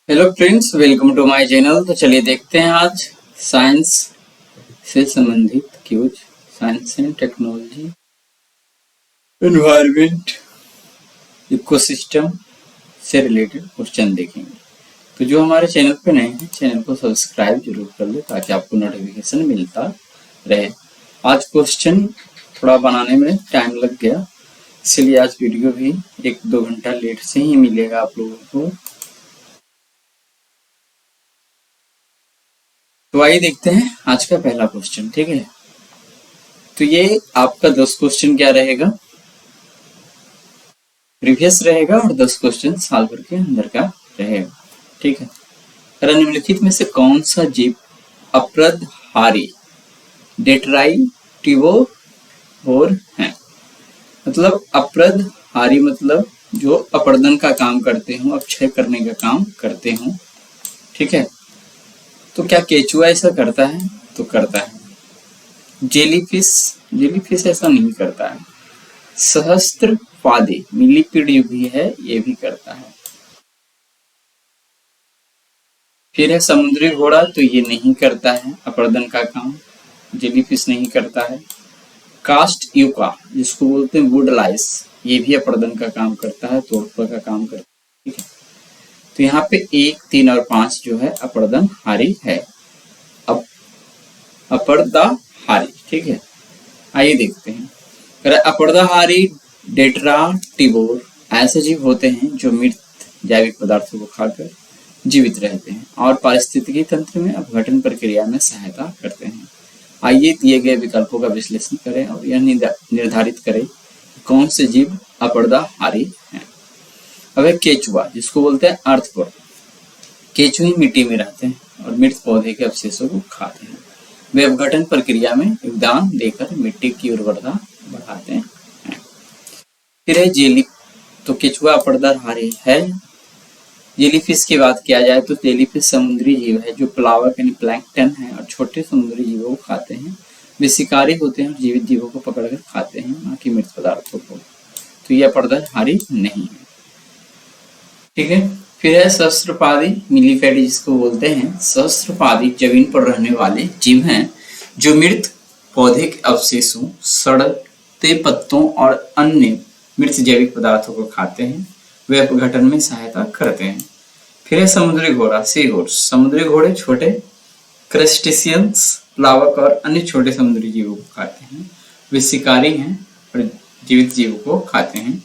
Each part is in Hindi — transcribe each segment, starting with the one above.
Hello friends, welcome to my channel. तो चलिए देखते हैं आज साइंस से संबंधित क्यूज, science and technology, environment, ecosystem से रिलेटेड क्वेश्चन देखेंगे। तो जो हमारे चैनल पे नए हैं, चैनल को सब्सक्राइब जरूर कर ले ताकि आपको नोटिफिकेशन मिलता रहे। आज क्वेश्चन थोड़ा बनाने में टाइम लग गया, इसलिए आज वीडियो भी 1-2 घंटा लेट से ही मिलेगा आप लोगों को। तो आइए देखते हैं आज का पहला क्वेश्चन। ठीक है, तो ये आपका 10 क्वेश्चन क्या रहेगा, प्रीवियस रहेगा, और 10 क्वेश्चन साल भर के अंदर का रहेगा। ठीक है, निम्नलिखित में से कौन सा जीव अपरदहारी डेट्राइटिवोर है? मतलब अपरदहारी मतलब जो अपरदन का काम करते हो, अपक्षय करने का काम करते हो। ठीक है, तो क्या केचुआ ऐसा करता है? तो करता है। जेलीफिश ऐसा नहीं करता है। सहस्त्रपादी मिलीपीड जो भी है ये भी करता है। फिर है समुद्री घोड़ा, तो ये नहीं करता है अपरदन का काम, जेलीफिश नहीं करता है। कास्ट यूका जिसको बोलते हैं वुड लाइस, ये भी अपरदन का काम करता है, तोड़फोड़ का काम करता है। ठीक है, तो यहाँ पे 1, 3 और 5 जो है अपरदन हारी है, अपरदाहारी। ठीक है, आइए देखते हैं। अपरदाहारी डेट्राटिवोर ऐसे जीव होते हैं जो मृत जैविक पदार्थों को खाकर जीवित रहते हैं और पारिस्थितिकी तंत्र में अपघटन प्रक्रिया में सहायता करते हैं। आइए दिए गए विकल्पों का विश्लेषण करें और यह निर्धारित करें कि कौन से जीव अपरदाहारी हैं। अब केचुआ जिसको बोलते हैं अर्थवर्म, केचुए मिट्टी में रहते हैं और मृत पौधे के अवशेषों को खाते हैं। वे अपघटन प्रक्रिया में योगदान देकर मिट्टी की उर्वरता बढ़ाते हैं। फिर है जेली, तो केचुआ अपरदाहारी है। जेलीफिश की बात किया जाए तो जेलीफिश समुद्री जीव है जो प्लावक यानी प्लैंकटन है और छोटे समुद्री जीवों को खाते हैं। वे शिकारी होते हैं और जीवित जीवों को पकड़कर खाते हैं, ना कि मृत पदार्थों को। तो यह अपरदाहारी नहीं है। ठीक है, फिर है सहस्त्रपादी मिलीपेड जिसको बोलते हैं। सहस्त्रपादी जमीन पर रहने वाले जीव हैं जो मृत पौधे के अवशेषों, सड़ते पत्तों और अन्य मृत जैविक पदार्थों को खाते हैं। वे अपघटन में सहायता करते हैं। फिर है समुद्री घोड़ा, सी हॉर्स। समुद्री घोड़े छोटे क्रस्टेशियंस, प्लावक और अन्य छोटे समुद्री जीवों को खाते हैं। वे शिकारी हैं और जीवित जीवों को खाते हैं।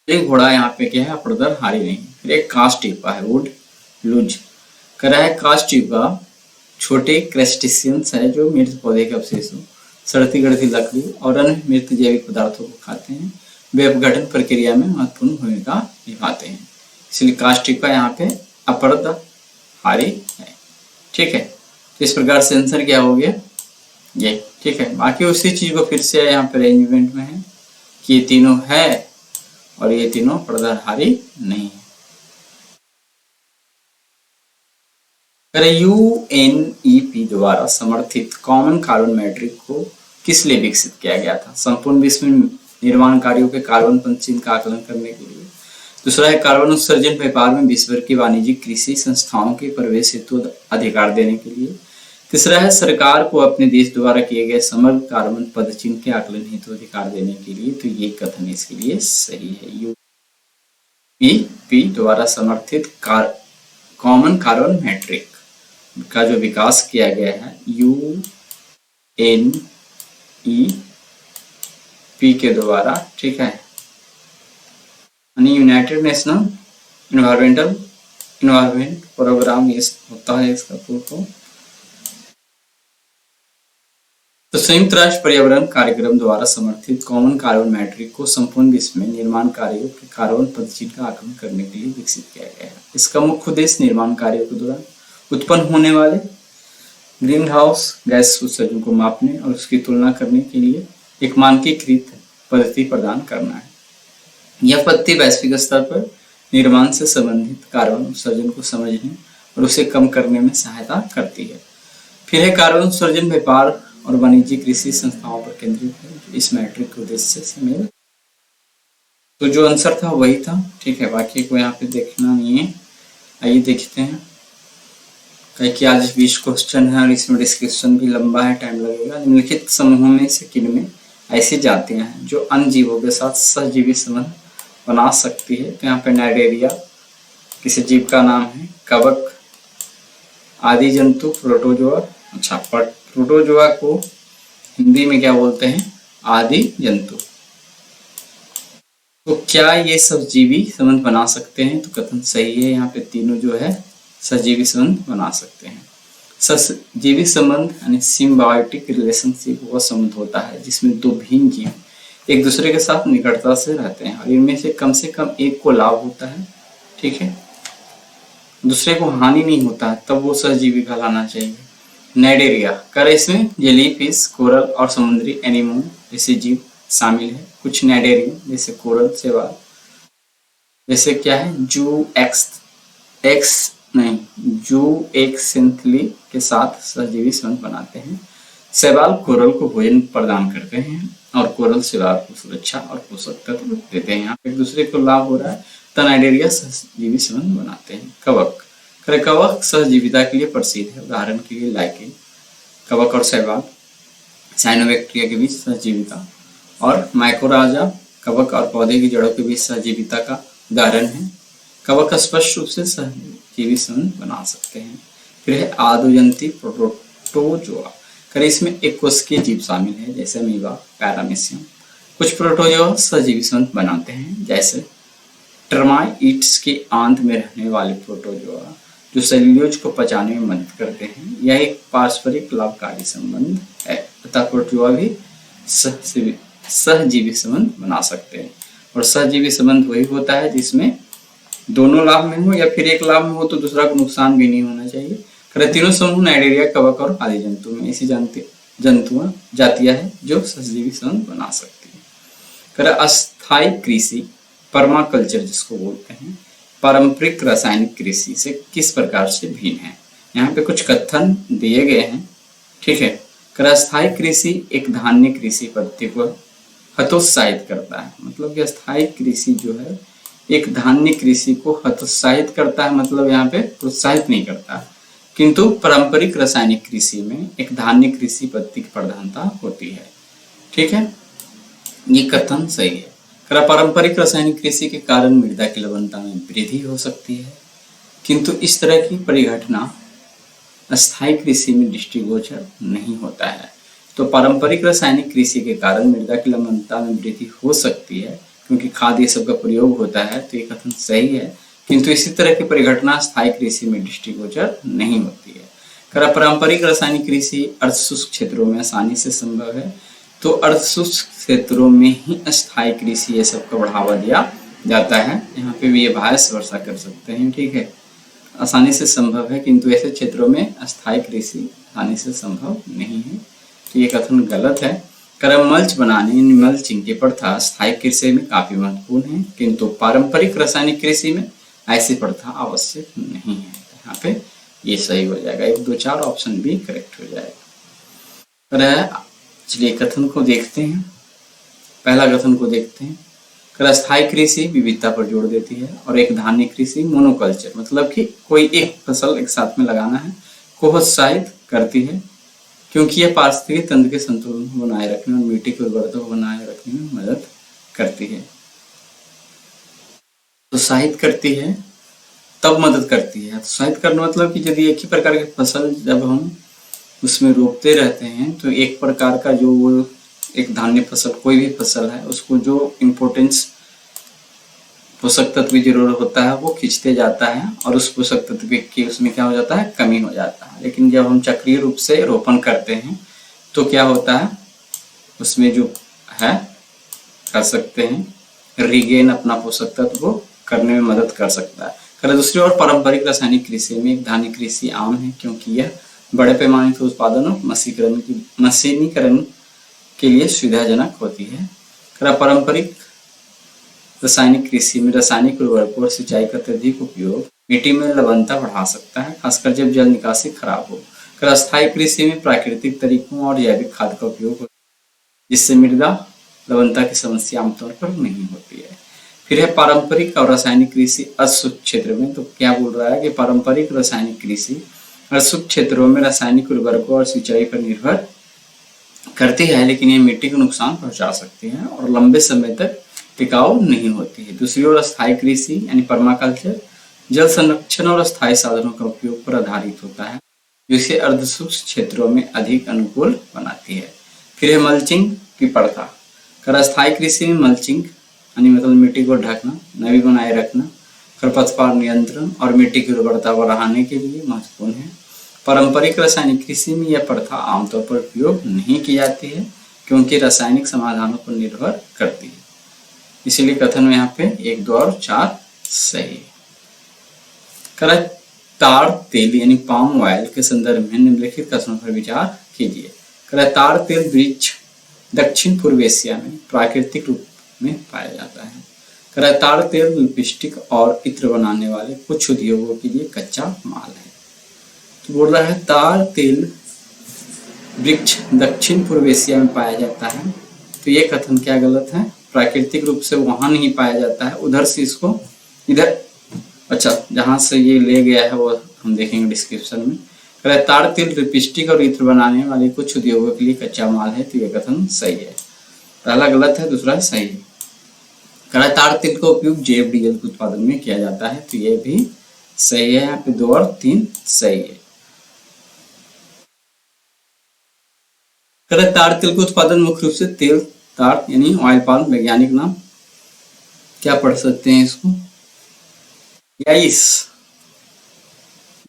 एक घोड़ा यहाँ पे क्या है, अपरदाहारी नहीं। फिर एक कास्ट टिपा है, वुड लूज करा है। कास्ट टिपा छोटे क्रस्टेशियंस है जो मृत पौधे के अवशेषों, सड़ती गड़ती लकड़ी और अन्य मृत जैविक पदार्थों को खाते हैं। वे अपघटन प्रक्रिया में महत्वपूर्ण भूमिका निभाते हैं, इसलिए कास्ट टिपा यहाँ पे अपरदाहारी है। ठीक है, तो इस प्रकार से आंसर क्या हो गया ये। ठीक है, बाकी उसी चीज को फिर से यहाँ पे अरेंजमेंट में है कि ये तीनों है और ये तीनों अपरदाहारी नहीं है। यूएनईपी द्वारा समर्थित कॉमन कार्बन मैट्रिक को किस लिए विकसित किया गया था? संपूर्ण विश्व में निर्माण कार्यों के कार्बन पदचिह्न का आकलन करने के लिए। दूसरा है कार्बन उत्सर्जन व्यापार में विश्व भर की वाणिज्यिक कृषि संस्थाओं के प्रवेश हेतु अधिकार देने के लिए। तीसरा है सरकार को अपने देश द्वारा किए गए समग्र कार्बन पदचिह्न के आकलन हेतु अधिकार देने के लिए। तो ये कथन इसके लिए सही है। यूपीपी द्वारा समर्थित कॉमन कार्बन मैट्रिक का जो विकास किया गया है यूएनईपी के द्वारा। ठीक है, यूनाइटेड नेशनल इन्वायरमेंट प्रोग्राम ये होता है इसका पूर्ण फॉर्म। तो संयुक्त राष्ट्र पर्यावरण कार्यक्रम द्वारा समर्थित कॉमन कार्बन मैट्रिक को संपूर्ण विश्व में निर्माण कार्यों के कार्बन पदचिह्न का आकलन करने के लिए विकसित किया गया है। इसका मुख्य उद्देश्य निर्माण कार्यों के दौरान उत्पन्न होने वाले ग्रीन हाउस गैस उत्सर्जन को मापने और उसकी तुलना करने के लिए एक मानकीकृत पद्धति प्रदान करना है। यह पद्धति वैश्विक स्तर पर निर्माण से संबंधित कार्बन उत्सर्जन को समझने और उसे कम करने में सहायता करती है। फिर है कार्बन उत्सर्जन व्यापार और वाणिज्यिक कृषि संस्थाओं पर केंद्रित है। इस मैट्रिक के उद्देश्य से मेल, तो जो आंसर था वही था। ठीक है, बाकी को यहाँ पे देखना नहीं है। आइए देखते हैं, कहीं कि आज 20 क्वेश्चन है और इसमें डिस्क्रिप्शन भी लंबा है, टाइम लगेगा। निम्नलिखित समूहों में से किनमें ऐसी जातियां हैं जो अन्य जीवों के साथ सहजीवी संबंध बना सकती है? तो यहाँ पे नाइडेरिया किसी जीव का नाम है, कवक, आदि जंतु, प्रोटोजोआ। अच्छा, प्रोटोजोआ को हिंदी में क्या बोलते हैं? आदि जंतु। तो क्या ये सजीवी संबंध बना सकते हैं? तो कथन सही है, यहाँ पे तीनों जो है सजीवी संबंध बना सकते हैं। सजीवी संबंध यानी सिम्बायोटिक रिलेशनशिप वो संबंध होता है जिसमें दो भिन्न जीव एक दूसरे के साथ निकटता से रहते हैं और इनमें से कम एक को लाभ होता है, ठीक है, दूसरे को हानि नहीं होता है, तब वो सहजीवी कहलाना चाहिए। नाइडेरिया कर इसमें जेलीफिश, कोरल और समुद्री एनिमोन जैसे जीव शामिल है। कुछ नाइडेरियम जैसे कोरल, शैवाल जैसे क्या है, जू एक सिंथली के साथ सहजीवी संबंध बनाते हैं। शैवाल कोरल को भोजन प्रदान करते हैं और कोरल शैवाल को सुरक्षा और पोषक तत्व देते हैं। यहाँ एक दूसरे को लाभ हो रहा है, तो नाइडेरिया सहजीवी संबंध बनाते हैं। कवक कवक सहजीविता के लिए प्रसिद्ध है, उदाहरण के लिए लाइकेन, कवक और शैवाल, साइनोबैक्टीरिया के बीच सहजीविता, और माइकोराजा कवक और पौधे की जड़ों के बीच सहजीविता का उदाहरण है। कवक स्पष्ट रूप से सहजीवी संबंध बना सकते हैं। फिर है आदुजंती प्रोटोजोआ, कर इसमें एक कोशिकीय जीव शामिल है जैसे अमीबा, पैरामीशियम। कुछ प्रोटोजोआ सहजीवी संबंध बनाते हैं जैसे टर्माइट्स के आंत में रहने वाले प्रोटोजोआ जो सेल्यूलोज को पचाने में मदद करते हैं। यह एक पारस्परिक लाभकारी संबंध है, अतः प्रोटोजोआ भी सहजीवी संबंध बना सकते हैं। और सहजीवी संबंध वही होता है जिसमें दोनों लाभ में हो या फिर एक लाभ में हो तो दूसरा को नुकसान भी नहीं होना चाहिए। तीनों समूह नाइडेरिया, कवक और आदि जंतु में ऐसी जातियां हैं जो सहजीवी संबंध बना सकती है। अस्थायी कृषि, परमाकल्चर जिसको बोलते हैं, पारंपरिक रासायनिक कृषि से किस प्रकार से भिन्न है? यहाँ पे कुछ कथन दिए गए हैं, ठीक है। अस्थायी कृषि एक धान्य कृषि पद्धति को हतोत्साहित करता है, मतलब कि अस्थायी कृषि जो है एक धान्य कृषि को हतोत्साहित करता है, मतलब यहाँ पे प्रोत्साहित नहीं करता है। किंतु पारंपरिक रासायनिक कृषि में एक धान्य कृषि पद्धति की प्रधानता होती है, ठीक है, ये कथन सही है। पारंपरिक रासायनिक कृषि के कारण मृदा की लवणता में वृद्धि हो सकती है, किंतु इस तरह की परिघटना अस्थायी कृषि में दृष्टिगोचर नहीं होता है। तो पारंपरिक रासायनिक कृषि के कारण मृदा की लवणता में वृद्धि हो सकती है क्योंकि खाद ये सब का प्रयोग होता है, तो ये कथन सही है, किंतु इसी तरह की परिघटना स्थायी कृषि में दृष्टिगोचर नहीं होती है। पारंपरिक रासायनिक कृषि अर्धशुष्क क्षेत्रों में आसानी से संभव है, तो अर्धशुष्क क्षेत्रों में ही अस्थायी कृषि ये सब का बढ़ावा दिया जाता है। यहाँ पे भी ये भाष्य वर्षा कर सकते हैं, ठीक है, आसानी से संभव है किंतु ऐसे क्षेत्रों में अस्थायी कृषि आसानी से संभव नहीं है, तो ये कथन गलत है। मल्च बनाने मल्चिंग की प्रथा स्थायी कृषि में काफी महत्वपूर्ण है, किंतु पारंपरिक रासायनिक कृषि में ऐसी प्रथा आवश्यक नहीं है। यहाँ पे ये सही हो जाएगा, 1, 2, 4 ऑप्शन भी करेक्ट हो जाएगा। चलिए कथन को देखते हैं, पहला कथन को देखते हैं। अस्थायी कृषि विविधता पर जोर देती है और एक धान्य कृषि मोनोकल्चर, मतलब कि कोई एक फसल एक साथ में लगाना है, को उत्साहित करती है क्योंकि यह पारिस्थितिक तंत्र के संतुलन को बनाए रखने और मिट्टी की उर्वरता को बनाए रखने में मदद करती है। उत्साहित करती है तब मदद करती है। उत्साहित करना मतलब कि यदि एक ही प्रकार की फसल जब हम उसमें रोपते रहते हैं तो एक प्रकार का जो वो एक धान्य फसल कोई भी फसल है उसको जो इम्पोर्टेंस पोषक तत्व की जरूरत होता है वो खींचते जाता है और उस पोषक तत्व की उसमें क्या हो जाता है, कमी हो जाता है। लेकिन जब हम चक्रीय रूप से रोपण करते हैं तो क्या होता है, उसमें जो है कर सकते हैं रिगेन अपना पोषक तत्व को करने में मदद कर सकता है। दूसरी ओर पारंपरिक रासायनिक कृषि में एक धान्य कृषि आम है क्योंकि यह बड़े पैमाने के उत्पादन और मशीनीकरण के लिए सुविधाजनक होती है। पारंपरिक रासायनिक कृषि में रासायनिक उर्वरकों और सिंचाई का अत्यधिक उपयोग मिट्टी में लवणता बढ़ा सकता है, खासकर जब जल निकासी खराब हो। अस्थायी कृषि में प्राकृतिक तरीकों और जैविक खाद का उपयोग होता है जिससे मृदा लवणता की समस्या आमतौर पर नहीं होती है। फिर है पारंपरिक और रासायनिक कृषि अशुष्क क्षेत्र में। तो क्या बोल रहा है कि पारंपरिक रासायनिक कृषि अशुष्क क्षेत्रों में रासायनिक उर्वरकों और सिंचाई पर निर्भर करती है, लेकिन ये मिट्टी को नुकसान पहुंचा सकती है और लंबे समय तक टिकाऊ नहीं होती है। दूसरी ओर स्थायी कृषि यानी पर्माकल्चर जल संरक्षण और स्थायी साधनों का उपयोग पर आधारित होता है, जो इसे अर्धशुष्क क्षेत्रों में अधिक अनुकूल बनाती है। फिर है मल्चिंग की प्रथा। स्थायी कृषि में मल्चिंग यानी मतलब मिट्टी को ढकना, नमी बनाए रखना, खरपतवार नियंत्रण और मिट्टी की उर्वरता बढ़ाने के लिए महत्वपूर्ण है। पारंपरिक रासायनिक कृषि में यह प्रथा आमतौर पर उपयोग नहीं की जाती है, क्योंकि रासायनिक समाधानों पर निर्भर करती है। इसीलिए कथन में यहाँ पे 1, 2 और 4 सही है। ताड़ तेल यानी पाम ऑयल के संदर्भ में निम्नलिखित कथनों पर विचार कीजिए। ताड़ तेल वृक्ष दक्षिण पूर्व एशिया में प्राकृतिक रूप में पाया जाता है। ताड़ तेल लिपस्टिक और इत्र बनाने वाले कुछ उद्योगों के लिए कच्चा माल है। तो बोल रहा है ताड़ तेल वृक्ष दक्षिण पूर्व एशिया में पाया जाता है। तो ये कथन क्या गलत है? प्राकृतिक रूप से वहां नहीं पाया जाता है, उधर से इसको इधर अच्छा जहां से ये ले गया है वो हम देखेंगे डिस्क्रिप्शन में। ताड़ तेल लिपस्टिक और इत्र बनाने वाले कुछ उद्योगों के लिए कच्चा माल है। तो ये कथन सही है। पहला गलत है, दूसरा सही है। ताड़ तेल का उपयोग जैव डीजल के उत्पादन में किया जाता है। तो ये भी सही है। यहाँ पे 2 और 3 सही है। ताड़ तेल का उत्पादन मुख्य रूप से तेल ताड़ यानी ऑयल पाल्म, वैज्ञानिक नाम क्या पढ़ सकते हैं इसको,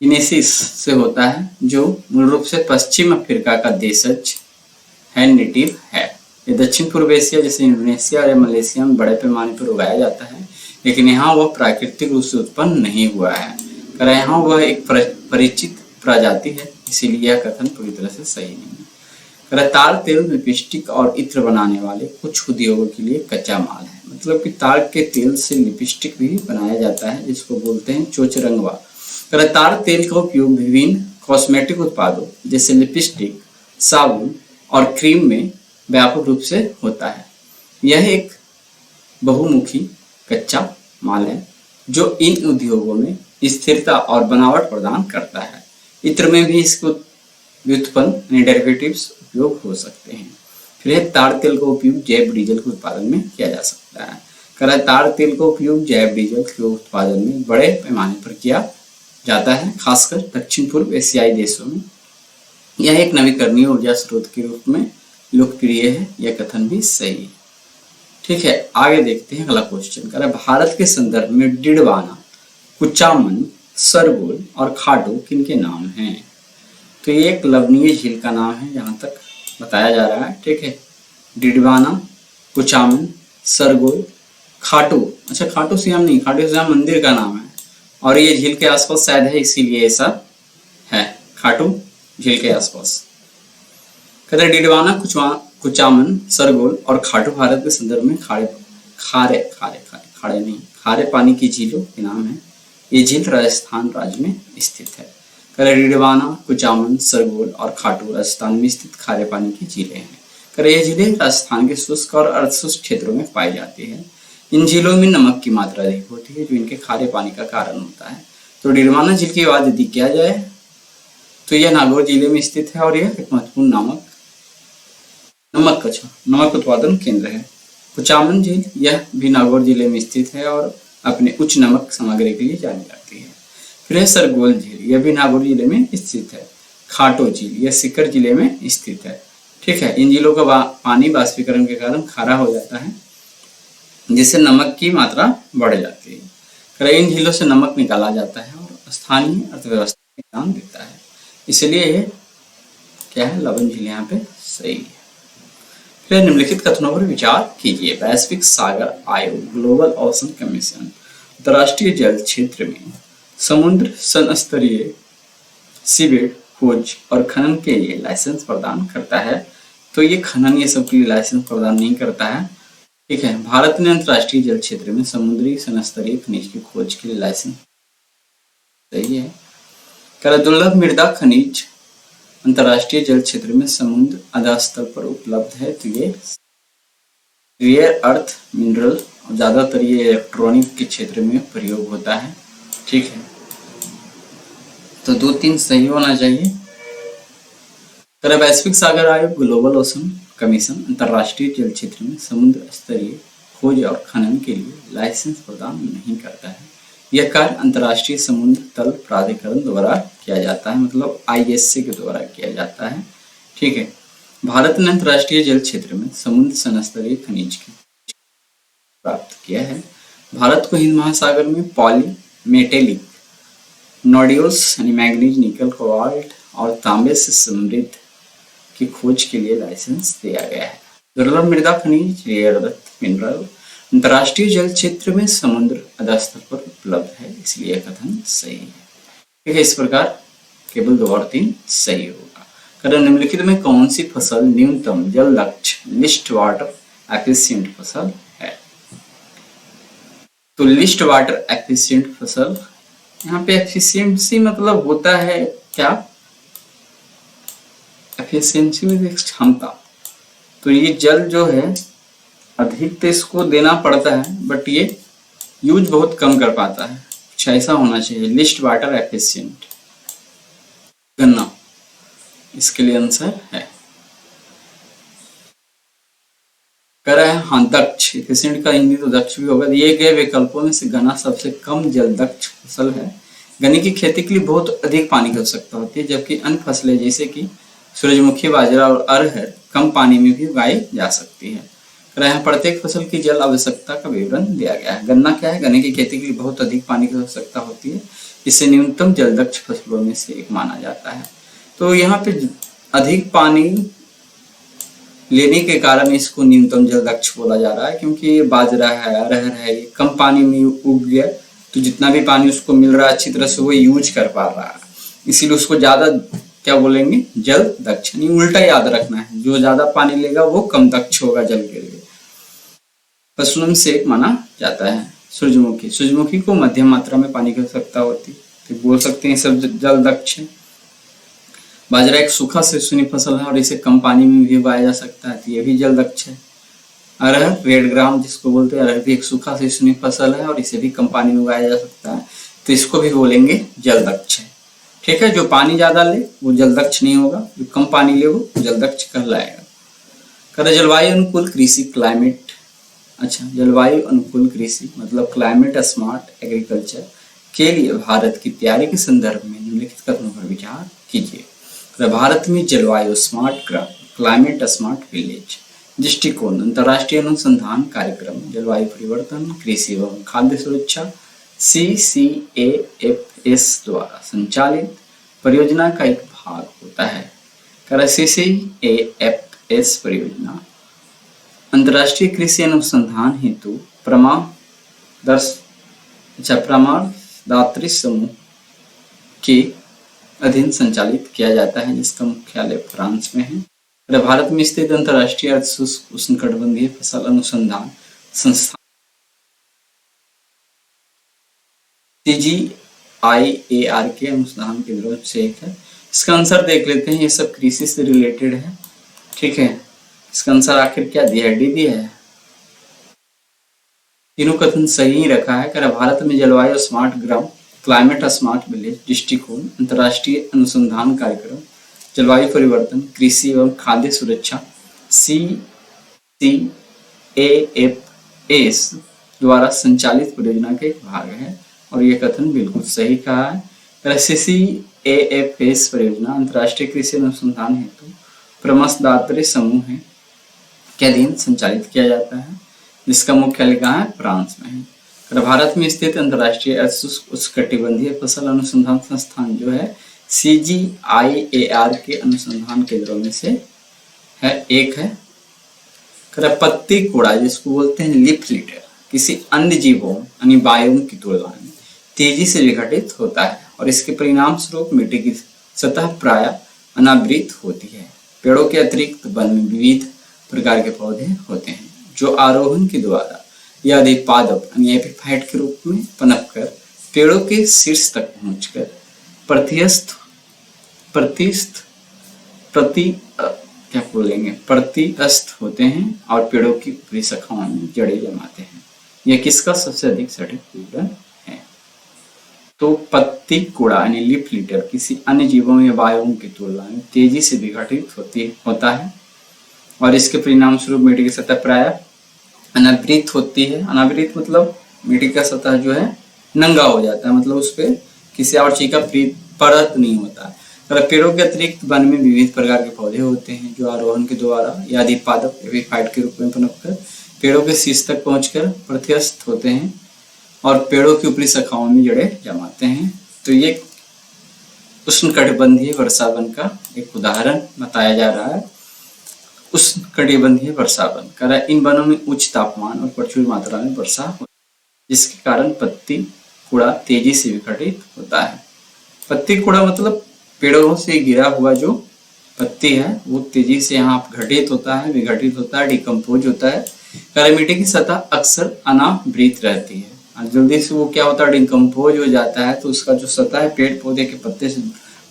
इनेसिस से होता है, जो मूल रूप से पश्चिम अफ्रीका का देशज है, नेटिव है। ये दक्षिण पूर्व एशिया जैसे इंडोनेशिया या मलेशिया में बड़े पैमाने पर उगाया जाता है, लेकिन यहाँ वह प्राकृतिक रूप से उत्पन्न नहीं हुआ है। यहाँ वह एक परिचित प्रजाति है, इसीलिए यह कथन पूरी तरह से सही नहीं है। ताड़ तेल लिपस्टिक और इत्र बनाने वाले कुछ उद्योगों के लिए कच्चा माल है। मतलब कि ताड़ के तेल से लिपस्टिक भी बनाया जाता है, जिसको बोलते हैं चोचरंगवा। ताड़ तेल का उपयोग विभिन्न कॉस्मेटिक उत्पादों जैसे लिपस्टिक, साबुन और क्रीम में व्यापक रूप से होता है। यह एक बहुमुखी कच्चा माल है जो इन उद्योगों में स्थिरता और बनावट प्रदान करता है। इत्र में भी इसको व्युत्पन्न डेरिवेटिव्स उपयोग हो सकते हैं। फिर ताड़ तेल का उपयोग जैव डीजल के उत्पादन में किया जा सकता है। ताड़ तेल का उपयोग जैव डीजल के उत्पादन में बड़े पैमाने पर किया जाता है, खासकर दक्षिण पूर्व एशियाई देशों में। यह एक नवीकरणीय ऊर्जा स्रोत के रूप में लोकप्रिय है। यह कथन भी सही है। ठीक है, आगे देखते हैं अगला क्वेश्चन। भारत के संदर्भ में डिडवाना, कुचामन, सरगोल और खाटू किनके नाम हैं? तो ये एक लवणीय झील का नाम है, जहां तक बताया जा रहा है। ठीक है, डिडवाना, कुचामन, सरगोल, खाटू। अच्छा, खाटू श्याम नहीं, खाटू श्याम मंदिर का नाम है और ये झील के आसपास शायद है, इसीलिए ऐसा है, खाटू झील के आसपास। डिडवाना, कुचामन, सरगोल और खाटू भारत के संदर्भ में खारे पानी की झीलों के नाम है। ये झील राजस्थान राज्य में स्थित है। डिडवाना, कुचामन, सरगोल और खाटू राजस्थान में स्थित खारे पानी की झीलें हैं। ये झीलें राजस्थान के शुष्क और अर्धशुष्क क्षेत्रों में पाई जाती है। इन झीलों में नमक की मात्रा अधिक होती है, जो इनके खारे पानी का कारण होता है। तो डिडवाना झील की बात यदि किया जाए तो यह नागौर जिले में स्थित है और यह एक महत्वपूर्ण नमक उत्पादन केंद्र है। कुचामन झील यह भी नागौर जिले में स्थित है और अपने उच्च नमक सामग्री के लिए जानी जाती है। फिर है सरगोल झील, यह भी नागौर जिले में स्थित है। खाटो झील यह सीकर जिले में स्थित है। ठीक है, इन झीलों का पानी बाष्पीकरण के कारण खारा हो जाता है, जिससे नमक की मात्रा बढ़ जाती है। इन झीलों से नमक निकाला जाता है और स्थानीय अर्थव्यवस्था में योगदान देता है। इसलिए ये क्या है, लवण झील यहाँ पे सही है। फिर निम्नलिखित कथनों पर विचार कीजिए। वैश्विक सागर आयोग, ग्लोबल ओशन कमीशन, अंतर्राष्ट्रीय जल क्षेत्र में समुद्र स्तरीय सीबेड खोज और खनन के लिए लाइसेंस प्रदान करता है। तो ये खनन ये सब के लिए लाइसेंस प्रदान नहीं करता है। ठीक है, भारत ने अंतर्राष्ट्रीय जल क्षेत्र में समुद्री स्तरीय खनिज की खोज के लिए लाइसेंस सही है। दुर्लभ मृदा खनिज अंतर्राष्ट्रीय जल क्षेत्र में समुद्र आधा स्तर पर उपलब्ध है। तो ये रेयर अर्थ मिनरल और ज़्यादातर ये इलेक्ट्रॉनिक के क्षेत्र में प्रयोग होता है। ठीक है, तो 2-3 सही होना चाहिए। वैश्विक सागर आयोग ग्लोबल ओशन कमीशन अंतर्राष्ट्रीय जल क्षेत्र में समुद्र स्तरीय खोज और खनन के लिए लाइसेंस प्रदान नहीं करता है। यह कार्य अंतर्राष्ट्रीय समुद्र तल प्राधिकरण द्वारा किया जाता है, मतलब ISA के द्वारा किया जाता है। ठीक है, भारत ने अंतर्राष्ट्रीय जल क्षेत्र में समुद्र सनस्तरीय खनिज की प्राप्त किया है। भारत को हिंद महासागर में पॉली मेटेलिक नोड्यूल्स यानी मैग्नीज, निकल, कोबाल्ट और तांबे से समृद्ध की खोज के लिए लाइसेंस दिया गया है। दुर्लभ मृदा खनिज रेयर अर्थ मिनरल अंतर्राष्ट्रीय जल क्षेत्र में समुद्र अधस्तर पर उपलब्ध है, इसलिए कथन सही है। ठीक है, इस प्रकार केवल 2 और 3 सही होगा। कारण निम्नलिखित में कौन सी फसल न्यूनतम जल लक्ष्य लिस्ट वाटर एफिशिएंट फसल है? तो लिस्ट वाटर एफिशिएंट फसल, यहाँ पे एफिशिएंसी मतलब होता है क्या? एफिशिएंसी में क्षमता। तो ये जल जो है अधिक तो इसको देना पड़ता है, बट ये यूज बहुत कम कर पाता है, कुछ ऐसा होना चाहिए। लिस्ट वाटर एफिशिएंट गन्ना इसके लिए आंसर है। कह रहा है हाँ दक्ष, एफिशिएंट का हिंदी तो दक्ष भी होगा। दिए गए विकल्पों में से गन्ना सबसे कम जल दक्ष फसल है। गन्ने की खेती के लिए बहुत अधिक पानी की आवश्यकता होती है, जबकि अन्य फसलें जैसे कि सूरजमुखी, बाजरा और अरहर कम पानी में भी उगाई जा सकती है। यहाँ प्रत्येक फसल की जल आवश्यकता का विवरण दिया गया है। गन्ना क्या है? गन्ने की खेती के लिए बहुत अधिक पानी की आवश्यकता होती है, इसे न्यूनतम जल दक्ष फसलों में से एक माना जाता है। तो यहाँ पे अधिक पानी लेने के कारण इसको न्यूनतम जल दक्ष बोला जा रहा है, क्योंकि ये बाजरा है, अरहर है, ये कम पानी में उग गया, तो जितना भी पानी उसको मिल रहा है अच्छी तरह से वो यूज कर पा रहा है, इसीलिए उसको ज्यादा क्या बोलेंगे? जल दक्ष। नहीं, उल्टा याद रखना है, जो ज्यादा पानी लेगा वो कम दक्ष होगा जल के लिए। फसलों से एक माना जाता है सूरजमुखी। सूरजमुखी को मध्यम मात्रा में पानी की आवश्यकता होती है, तो बोल सकते हैं सब जल दक्ष है। बाजरा एक सूखा शीर्षणीय फसल है और इसे कम पानी में भी उगाया जा सकता है, तो ये भी जल दक्ष है। अरहर रेड ग्राम जिसको बोलते हैं, अरहर भी एक सूखा शीर्षणीय फसल है और इसे भी कम पानी में उगाया जा सकता है, तो इसको भी बोलेंगे जल दक्ष है। ठीक है, जो पानी ज्यादा ले वो जल दक्ष नहीं होगा, जो कम पानी ले वो जल दक्ष कहलाएगा। कर जलवायु अनुकूल कृषि क्लाइमेट, अच्छा जलवायु अनुकूल कृषि मतलब क्लाइमेट स्मार्ट एग्रीकल्चर के लिए भारत की तैयारी के संदर्भ में निम्नलिखित कथनों पर विचार कीजिए। भारत में जलवायु स्मार्ट क्लाइमेट स्मार्ट विलेज दृष्टिकोण अंतर्राष्ट्रीय अनुसंधान कार्यक्रम जलवायु परिवर्तन कृषि एवं खाद्य सुरक्षा CCAFS द्वारा संचालित परियोजना का एक भाग होता है। CCAFS परियोजना अंतर्राष्ट्रीय कृषि अनुसंधान हेतु प्रमाणदात्री समूह के अधीन संचालित किया जाता है, जिसका मुख्यालय फ्रांस में है। भारत में स्थित अंतर्राष्ट्रीय उष्णकटिबंधीय फसल अनुसंधान संस्थान CGIAR के अनुसंधान केंद्रों से एक है। इसका आंसर देख लेते हैं, ये सब कृषि से रिलेटेड है। ठीक है, इसका आंसर आखिर क्या दिया है? डी दिया है। तीनों कथन सही ही रखा है। कर भारत में जलवायु स्मार्ट ग्राम क्लाइमेट स्मार्ट विलेज दृष्टिकोण अंतर्राष्ट्रीय अनुसंधान कार्यक्रम जलवायु परिवर्तन कृषि एवं खाद्य सुरक्षा CCAFS द्वारा संचालित परियोजना का एक भाग है, और यह कथन बिल्कुल सही कहा है। CCAFS परियोजना अंतर्राष्ट्रीय कृषि अनुसंधान हेतु प्रमाणदात्री समूह है के अधीन संचालित किया जाता है, जिसका मुख्यालय कहाँ है? फ्रांस में है। भारत में स्थित अंतर्राष्ट्रीय उष्णकटिबंधीय फसल अनुसंधान संस्थान जो है CGIAR के अनुसंधान केंद्रों में से है एक है। पत्ती कोड़ा जिसको बोलते हैं लीफ लिटर किसी अन्य जीवों यानी बायोम की तुलना में तेजी से विघटित होता है, और इसके परिणाम स्वरूप मिट्टी की सतह प्राय अनावृत होती है। पेड़ों के अतिरिक्त वन में विविध प्रकार के पौधे होते हैं जो आरोहण के द्वारा या पादप यानी एपिफाइट के रूप में पनपकर पेड़ों के शीर्ष तक पहुंचकर प्रतिस्थ होते हैं और पेड़ों की ऊपरी शाखाओं में जड़ें जमाते हैं। यह किसका सबसे अधिक सटीक विवरण है? तो पत्ती कुड़ा यानी लीफ लिटर किसी अन्य जीवों या वायुओं की तुलना में तेजी से विघटित होता है और इसके परिणाम स्वरूप मिट्टी की सतह प्राय अनावृत होती है। अनावृत मतलब मिट्टी का सतह जो है नंगा हो जाता है, मतलब उस पर किसी और चीज का परत नहीं होता है। पेड़ों के अतिरिक्त वन में विविध प्रकार के पौधे होते हैं जो आरोहण के द्वारा या अधिपादप एपिफाइट के रूप में पनपकर पेड़ों के शीर्ष तक पहुंचकर प्रत्यस्थ होते हैं और पेड़ों की ऊपरी शाखाओं में जड़ें जमाते हैं। तो ये उष्णकटिबंधीय वर्षा वन का एक उदाहरण बताया जा रहा है। उष्णकटिबंधीय वर्षा वन कह रहा है इन वनों में उच्च तापमान और प्रचुर मात्रा में वर्षा होती है, जिसके कारण पत्ती कूड़ा तेजी से विघटित होता है। पत्ती कूड़ा मतलब पेड़ों से गिरा हुआ जो पत्ती है वो तेजी से यहाँ घटित होता है, विघटित होता है, डिकम्पोज होता है। काली मिट्टी की सतह अक्सर अनावृत रहती है और जल्दी से वो क्या होता है, डिकम्पोज हो जाता है। तो उसका जो सतह है पेड़ पौधे के पत्ते से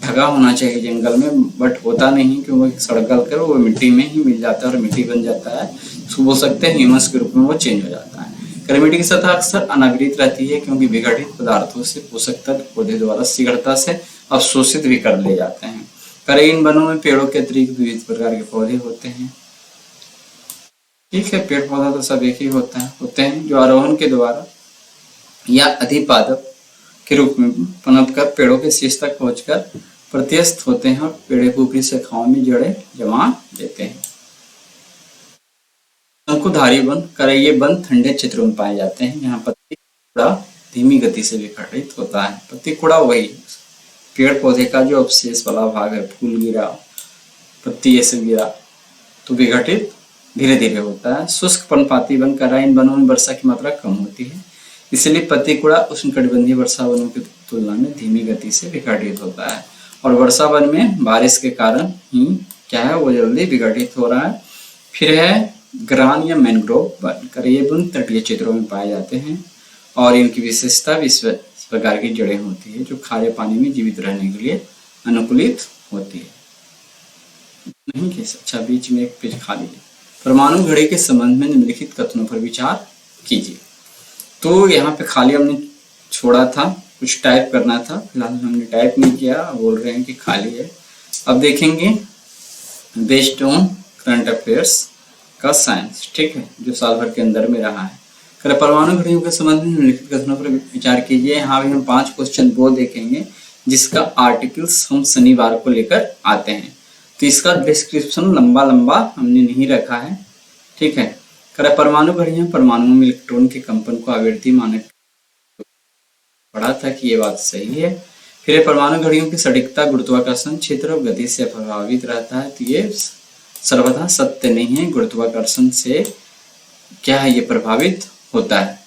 ढका होना चाहिए जंगल में, बट होता नहीं क्योंकि सड़गल कर वो मिट्टी में ही मिल जाता है और मिट्टी बन जाता है। उसको बोल सकते हैं ह्यूमस के रूप में वो चेंज हो जाता है। काली मिट्टी की सतह अक्सर अनावृत रहती है क्योंकि विघटित पदार्थों से पोषक तत्व पौधे द्वारा शीघ्रता से अवशोषित भी कर ले जाते हैं। इन वनों में पेड़ों के अतिरिक्त विविध प्रकार के पौधे होते हैं। ठीक है, पेड़ पौधा तो सब एक ही होते हैं जो आरोहण के द्वारा या अधिपादप के रूप में पनपकर पेड़ों के शीर्ष तक पहुंचकर प्रत्यस्थ होते हैं और पेड़ की ऊपरी शाखाओं में जड़ें जमा देते हैं। शंकुधारी वन ये वन ठंडे क्षेत्रों में पाए जाते हैं। यहाँ पत्ती कूड़ा धीमी गति से विघटित होता है। पत्ती कूड़ा वही पेड़ पौधे का जो अवशेष वाला भाग है, फूल गिरा, पत्ती ऐसे गिरा, तो विघटित धीरे धीरे होता है। शुष्क पर्णपाती वन इन वनों में वर्षा की मात्रा कम होती है, इसलिए पत्ती कूड़ा उष्णकटिबंधीय वर्षा वनों की तुलना में धीमी गति से विघटित होता है और वर्षा वन में बारिश के कारण ही क्या है वो जल्दी विघटित हो रहा है। फिर है ग्रान या मैंग्रोव वन ये वन तटीय क्षेत्रों में पाए जाते हैं और इनकी विशेषता इस प्रकार की जड़ें होती है जो खारे पानी में जीवित रहने के लिए अनुकूलित होती है। नहीं कि अच्छा बीच में एक पेज खाली है। परमाणु घड़ी के संबंध में निम्नलिखित कथनों पर विचार कीजिए। तो यहाँ पे खाली हमने छोड़ा था, कुछ टाइप करना था, फिलहाल हमने टाइप नहीं किया, बोल रहे हैं कि खाली है। अब देखेंगे बेस्ड ऑन करंट अफेयर्स का साइंस, ठीक है, जो साल भर के अंदर में रहा है। परमाणु घड़ियों के संबंध में निम्नलिखित कथनों पर विचार कीजिए। यहाँ भी हम 5 क्वेश्चन वो देखेंगे जिसका आर्टिकल्स हम शनिवार को लेकर आते हैं, तो इसका डिस्क्रिप्शन लंबा लंबा हमने नहीं रखा है, ठीक है। परमाणु घड़ियां परमाणु में इलेक्ट्रॉन के कंपन को आवृत्ति मानक पढ़ा था कि ये बात सही है। फिर परमाणु घड़ियों की सटीकता गुरुत्वाकर्षण क्षेत्र और गति से प्रभावित रहता है, तो ये सर्वथा सत्य नहीं है। गुरुत्वाकर्षण से क्या है ये प्रभावित होता है,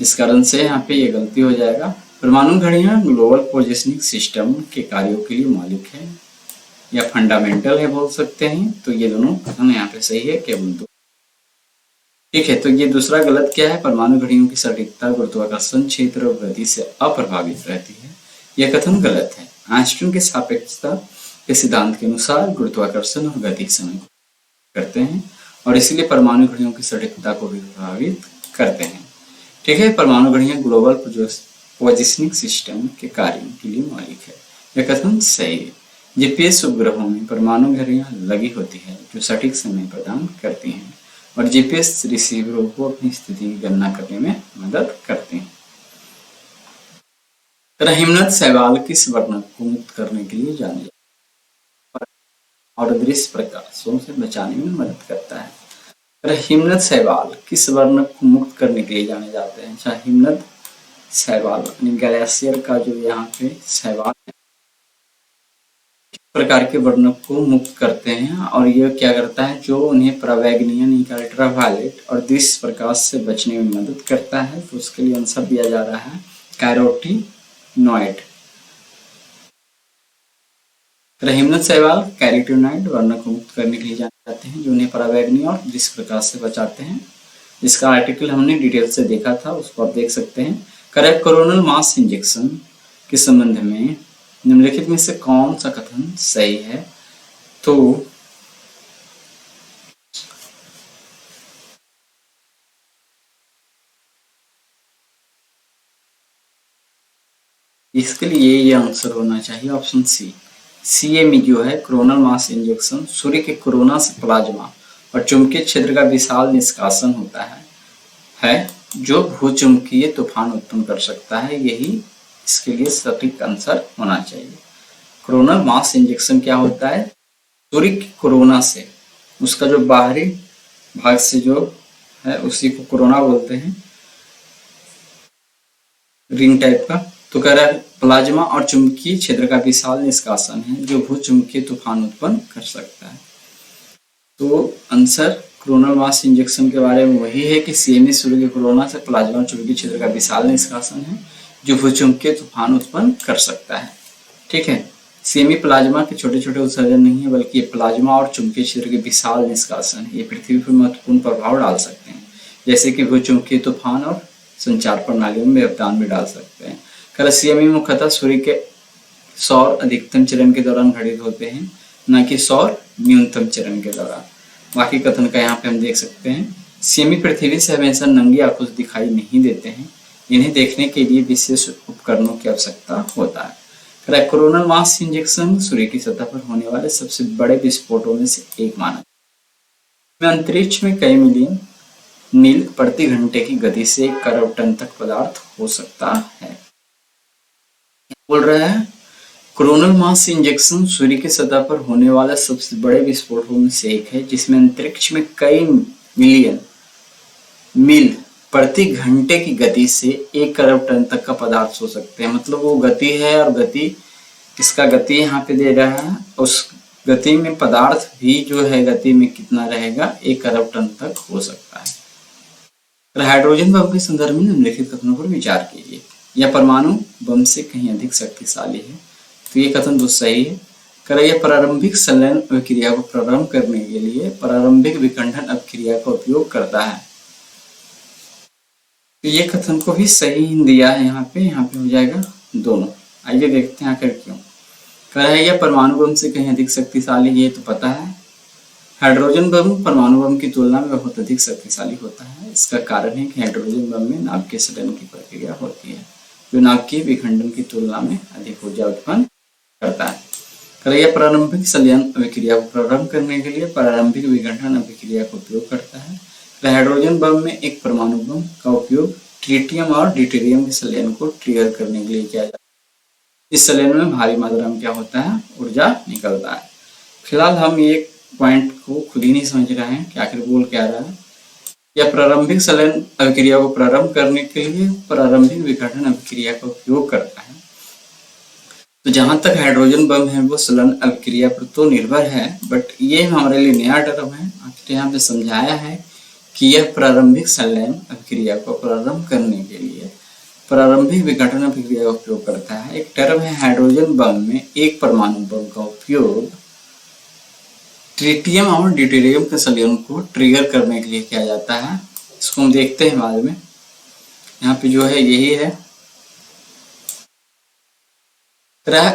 इस कारण से यहाँ पे ये गलती हो जाएगा। परमाणु घड़ियां ग्लोबल पोजिशनिंग सिस्टम के कार्यों के लिए मौलिक है या फंडामेंटल है बोल सकते हैं, तो ये दोनों कथन यहाँ पे सही है केवल 2, ठीक है। तो ये दूसरा गलत क्या है, परमाणु घड़ियों की सटीकता गुरुत्वाकर्षण क्षेत्र और गति से अप्रभावित रहती है, यह कथन गलत है। आइंस्टीन के सापेक्षता के सिद्धांत के अनुसार गुरुत्वाकर्षण और गति समय करते हैं और इसलिए परमाणु घड़ियों की सटीकता को भी प्रभावित करते हैं, ठीक है। परमाणु घड़ियां ग्लोबल पोजिशनिंग सिस्टम के कार्यों के लिए मौलिक है, यह कथन सही है। जीपीएस उपग्रहों में परमाणु घड़ियां लगी होती है जो सटीक समय प्रदान करती हैं और जीपीएस रिसीवरों को अपनी स्थिति की गणना करने में मदद करते हैं। हिमनद शैवाल किस वर्णक को मुक्त करने के लिए जाने जाता है और दृश्य प्रकाशों से बचाने में मदद करता है। हिमनद शैवाल किस वर्णक को मुक्त करने के लिए जाने जाते हैं? अच्छा, हिमनद शैवाल ग्लेशियर का जो यहाँ पे शैवाल है प्रकार के वर्णक को मुक्त करते हैं और ये क्या करता है, जो उन्हें परावैगनीय अल्ट्रावायलेट और दृश्य प्रकाश से बचने में मदद करता है। तो उसके लिए आंसर दिया जा रहा है कैरोटीनॉइड। हिमनद शैवाल कैरोटीनॉइड वर्णक को मुक्त करने के लिए जाने जाते हैं जो उन्हें परावैगनीय और दृश्य प्रकाश से बचाते हैं। इसका आर्टिकल हमने डिटेल से देखा था, उसको आप देख सकते हैं। कोरोनल मास इंजेक्शन के संबंध में निम्नलिखित में से कौन सा कथन सही है? तो इसके लिए ये आंसर होना चाहिए ऑप्शन सी। सीएमई जो है कोरोनल मास इंजेक्शन, सूर्य के कोरोना से प्लाज्मा और चुंबकीय क्षेत्र का विशाल निष्कासन होता है जो भूचुंबकीय तूफान उत्पन्न कर सकता है। यही इसके लिए सटीक आंसर होना चाहिए। कोरोनल मास इंजेक्शन क्या होता है? सूर्य की कोरोना से उसका जो बाहरी भाग से जो है उसी को कोरोना बोलते हैं, रिंग टाइप का। तो कह रहा है प्लाज्मा और चुंबकीय क्षेत्र का विशाल निष्कासन है जो भूचुंबकीय तूफान उत्पन्न कर सकता है। तो आंसर कोरोनल मास इंजेक्शन के बारे में वही है कि सीएमई सूर्य के कोरोना से प्लाज्मा और चुंबकीय क्षेत्र का विशाल निष्कासन है जो भूचुंबकीय तूफान उत्पन्न कर सकता है। ठीक है, सीएमई प्लाज्मा के छोटे छोटे उत्सर्जन नहीं है बल्कि ये प्लाज्मा और चुंबकीय क्षेत्र के विशाल निष्कासन है। ये पृथ्वी पर महत्वपूर्ण प्रभाव डाल सकते हैं जैसे कि भूचुंबकीय तूफान और संचार प्रणालियों में योगदान भी डाल सकते हैं। कर सीएमई मुख्यतः सूर्य के सौर अधिकतम चरण के दौरान घटित होते हैं, न कि सौर न्यूनतम चरण के दौरान। बाकी कथन का यहाँ पे हम देख सकते हैं। सीएमई पृथ्वी से हमेशा नंगी आंखों से दिखाई नहीं देते हैं, इन्हें देखने के लिए विशेष उपकरणों की आवश्यकता होता है। कोरोनल मास इंजेक्शन सूर्य की सतह पर होने वाले सबसे बड़े विस्फोटों में से एक माना जाता है। अंतरिक्ष में कई मिलियन मील प्रति घंटे की गति से 1 करोड़ टन तक पदार्थ हो सकता है। बोल रहा है कोरोनल मास इंजेक्शन सूर्य की सतह पर होने वाला सबसे बड़े विस्फोटों में से एक है जिसमें अंतरिक्ष में कई मिलियन मील प्रति घंटे की गति से 1 करोड़ टन तक का पदार्थ हो सकते हैं। मतलब वो गति है और गति इसका गति यहाँ पे दे रहा है, उस गति में पदार्थ भी जो है गति में कितना रहेगा 1 करोड़ टन तक हो सकता है। हाइड्रोजन बम के संदर्भ में निम्नलिखित कथनों पर विचार कीजिए। यह परमाणु बम से कहीं अधिक शक्तिशाली है। तो ये कथन तो सही है। यह प्रारंभिक संलयन अभिक्रिया को प्रारंभ करने के लिए प्रारंभिक विखंडन अभिक्रिया का उपयोग करता है। तो ये कथन को भी सही दिया है यहाँ पे हो जाएगा दोनों। आइए देखते हैं आखिर क्यों। कह रहा है यह परमाणु बम से कहीं अधिक शक्तिशाली, ये तो पता है। हाइड्रोजन बम परमाणु बम की तुलना में बहुत अधिक शक्तिशाली होता है। इसका कारण है कि हाइड्रोजन बम में नाभिकीय संलयन की प्रक्रिया होती है जो नाभिकीय विखंडन की तुलना में अधिक ऊर्जा उत्पन्न करता है। यह प्रारंभिक संलयन अभिक्रिया को प्रारंभ करने के लिए प्रारंभिक विखंडन अभिक्रिया का उपयोग करता है। हाइड्रोजन बम में एक परमाणु बम का उपयोग ट्रिटियम और ड्यूटेरियम के संलयन को ट्रिगर करने के लिए किया जाता है। इस संलयन में भारी मात्रा में क्या होता है, ऊर्जा निकलता है। फिलहाल हम ये पॉइंट को खुद ही नहीं समझ रहे हैं कि आखिर बोल क्या रहा है। यह प्रारंभिक संलयन अभिक्रिया को प्रारंभ करने के लिए प्रारंभिक विखंडन अभिक्रिया का उपयोग करता है। तो जहां तक हाइड्रोजन बम है वो संलयन अभिक्रिया पर तो निर्भर है, बट ये हमारे लिए नया टर्म है। आखिर यहाँ पे समझाया है कि यह प्रारंभिक संलयन अभिक्रिया को प्रारंभ करने के लिए प्रारंभिक विघटन अभिक्रिया का उपयोग करता है। एक टर्म है हाइड्रोजन बम में एक परमाणु बम का उपयोग ट्रिटियम और ड्यूटेरियम के संलयन को ट्रिगर करने के लिए किया जाता है। इसको हम देखते हैं बाद में। यहाँ पे जो है यही है।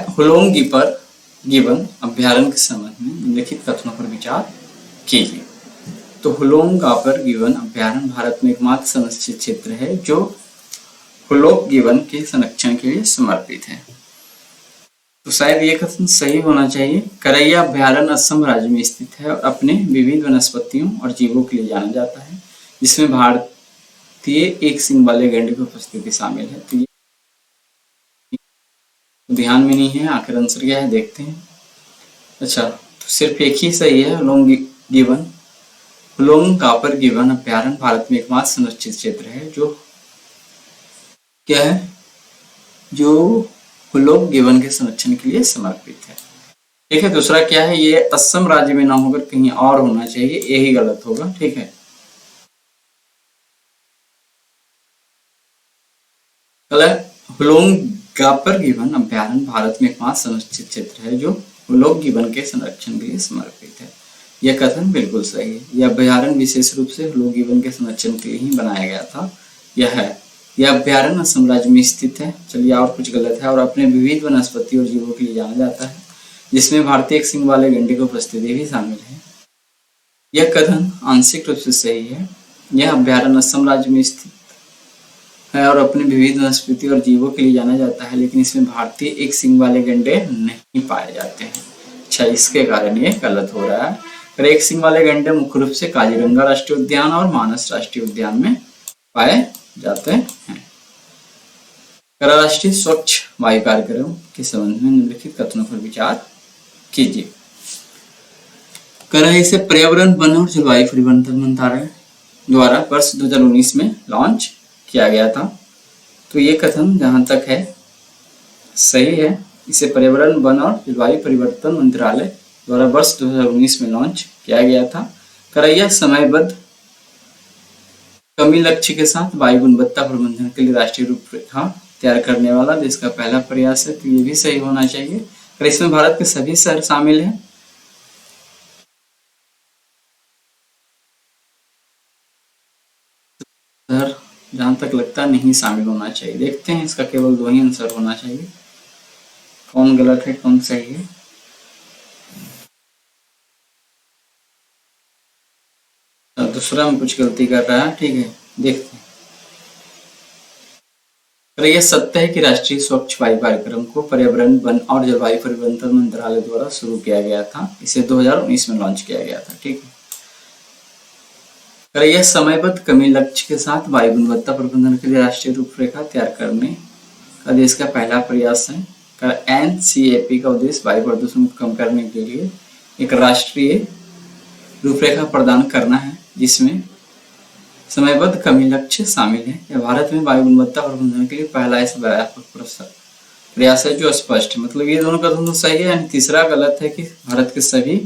हुलोंग गिबन अभ्यारण्य के संबंध में निम्नलिखित कथनों पर विचार कीजिए। तो हुलोंग गिबन अभ्यारण्य भारत में एकमात्र संरक्षित क्षेत्र है जो हुलोंग गिबन के संरक्षण के लिए समर्पित है। तो शायद ये कथन सही होना चाहिए। करैया अभ्यारण्य असम राज्य में स्थित है और अपने विविध वनस्पतियों और जीवों के लिए जाना जाता है, जिसमें भारतीय एक सींग वाले गैंडे की उपस्थिति शामिल है। तो ये ध्यान में नहीं है, आखिर आंसर क्या है देखते हैं। अच्छा, तो सिर्फ एक ही सही है। हुलोंग गिबन अभ्यारण्य भारत में एकमात्र संरक्षित क्षेत्र है जो क्या है, जो हुलोंग गिबन के संरक्षण के लिए समर्पित है। ठीक है, दूसरा क्या है, ये असम राज्य में ना होकर कहीं और होना चाहिए, यही गलत होगा। ठीक है, हुलोंग गिबन अभ्यारण्य भारत में एकमात्र संरक्षित क्षेत्र है जो हुलोंग गिबन के संरक्षण के लिए समर्पित है। यह कथन बिल्कुल सही है। यह अभ्यारण्य विशेष रूप से हुलोंग गिबन के संरक्षण के लिए ही बनाया गया था। यह अभ्यारण्य असम राज्य में स्थित है। चलिए, और कुछ गलत है। और अपने विविध वनस्पति और जीवों के लिए जाना जाता है, जिसमें भारतीय एक सींग वाले गैंडे की उपस्थिति भी शामिल है। यह कथन आंशिक रूप से सही है। यह अभ्यारण्य असम राज्य में स्थित है और अपने विविध वनस्पति और जीवों के लिए जाना जाता है, लेकिन इसमें भारतीय एक सींग वाले गैंडे नहीं पाए जाते हैं। अच्छा, इसके कारण ये गलत हो रहा है। और एक सींग वाले गैंडे मुख्य रूप से काजीरंगा राष्ट्रीय उद्यान और मानस राष्ट्रीय उद्यान में पाए जाते हैं। राष्ट्रीय स्वच्छ वायु कार्यक्रम के संबंध में निम्नलिखित कथनों पर विचार कीजिए। इसे पर्यावरण, वन और जलवायु परिवर्तन मंत्रालय द्वारा वर्ष 2019 में लॉन्च किया गया था। तो ये कथन जहां तक है सही है। इसे पर्यावरण, वन और जलवायु परिवर्तन मंत्रालय द्वारा वर्ष 2019 में लॉन्च किया गया था। यह समयबद्ध कमी लक्ष्य के साथ वायु गुणवत्ता प्रबंधन के लिए राष्ट्रीय रूपरेखा तैयार करने वाला देश का पहला प्रयास है। तो ये भी सही होना चाहिए। और इसमें भारत के सभी शहर शामिल हैं। शहर जहां तक लगता है नहीं शामिल होना चाहिए। देखते हैं, इसका केवल 2 ही आंसर होना चाहिए। कौन गलत है, कौन सही है। दूसरा में कुछ गलती कर रहा है। ठीक है, देखते हैं। यह सत्य है कि राष्ट्रीय स्वच्छ वायु कार्यक्रम को पर्यावरण, वन और जलवायु परिवर्तन मंत्रालय द्वारा शुरू किया गया था। इसे 2019 में लॉन्च किया गया था। ठीक है। यह समयबद्ध कमी लक्ष्य के साथ वायु गुणवत्ता प्रबंधन के लिए राष्ट्रीय रूपरेखा तैयार करने का देश का पहला प्रयास है। NCAP का उद्देश्य वायु प्रदूषण को कम करने के लिए एक राष्ट्रीय रूपरेखा प्रदान करना है, जिसमें समयबद्ध कमी लक्ष्य शामिल है। यह भारत में वायु गुणवत्ता प्रबंधन के लिए पहला ऐसा व्यापक प्रयास है जो स्पष्ट है। मतलब ये दोनों कथन तो सही है, यानी तीसरा गलत है कि भारत के सभी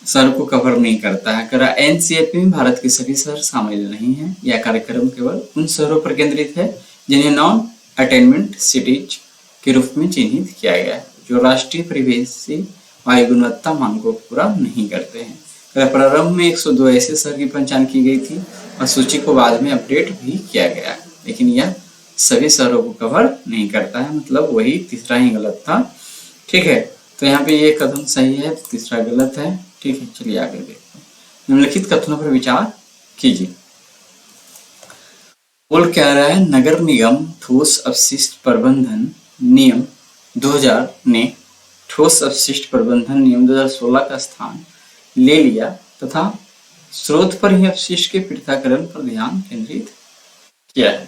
शहर को कवर नहीं करता है। NCAP में भारत के सभी शहर शामिल नहीं है। यह कार्यक्रम केवल उन शहरों पर केंद्रित है जिन्हें नॉन अटेनमेंट सिटीज के रूप में चिन्हित किया गया है, जो राष्ट्रीय परिवेशी वायु गुणवत्ता मानकों को पूरा नहीं करते हैं। प्रारंभ में 102 ऐसे शहर की पहचान की गई थी और सूची को बाद में अपडेट भी किया गया, लेकिन यह सभी शहरों को कवर नहीं करता है। मतलब वही तीसरा ही गलत था। ठीक है, तो यहाँ पे ये कथन सही है, तीसरा गलत है। ठीक है, चलिए आगे देखते हैं। निम्नलिखित कथनों पर विचार कीजिए। बोल क्या रहा है, नगर निगम ठोस अपशिष्ट प्रबंधन नियम 2000 ने ठोस अपशिष्ट प्रबंधन नियम 2016 का स्थान ले लिया तथा स्रोत पर ही अपशिष्ट के पृथक्करण पर ध्यान केंद्रित किया है।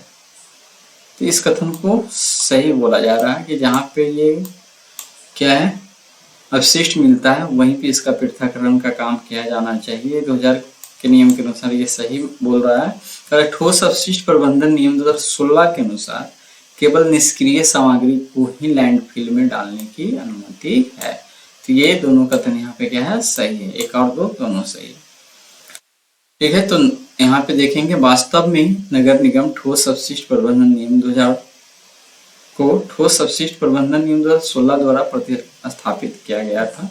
तो इस कथन को सही बोला जा रहा है कि जहां पे ये क्या है, अपशिष्ट मिलता है, वहीं पे इसका पृथक्करण का काम किया जाना चाहिए। 2000 के नियम के अनुसार ये सही बोल रहा है। ठोस अपशिष्ट प्रबंधन नियम 2016 के अनुसार केवल निष्क्रिय सामग्री को ही लैंडफिल में डालने की अनुमति है। तो ये दोनों कथन यहाँ पे क्या है, सही है। 1 और 2 दोनों सही है। ठीक है, तो यहाँ पे देखेंगे वास्तव में नगर निगम ठोस अपशिष्ट प्रबंधन नियम 2000 को ठोस अपशिष्ट प्रबंधन नियम 2016 द्वारा प्रतिस्थापित किया गया था।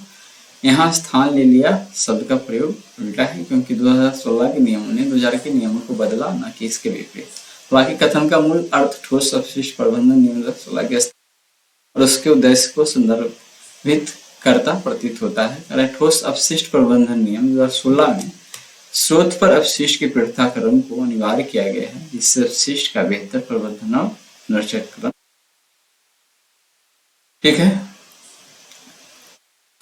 यहाँ स्थान ले लिया शब्द का प्रयोग उल्टा है, क्योंकि 2016 के नियमों ने 2000 के नियमों को बदला, न कि इसके विपरीत। बाकी कथन का मूल अर्थ ठोस अपशिष्ट प्रबंधन नियम 2016 के और उसके उद्देश्य को संदर्भित करता प्रतीत होता है। ठोस अपशिष्ट प्रबंधन नियम 2016 में स्रोत पर अपशिष्ट के पृथक्करण को अनिवार्य किया गया है, जिससे अपशिष्ट का बेहतर प्रबंधन और पुनर्चक्रण। ठीक है,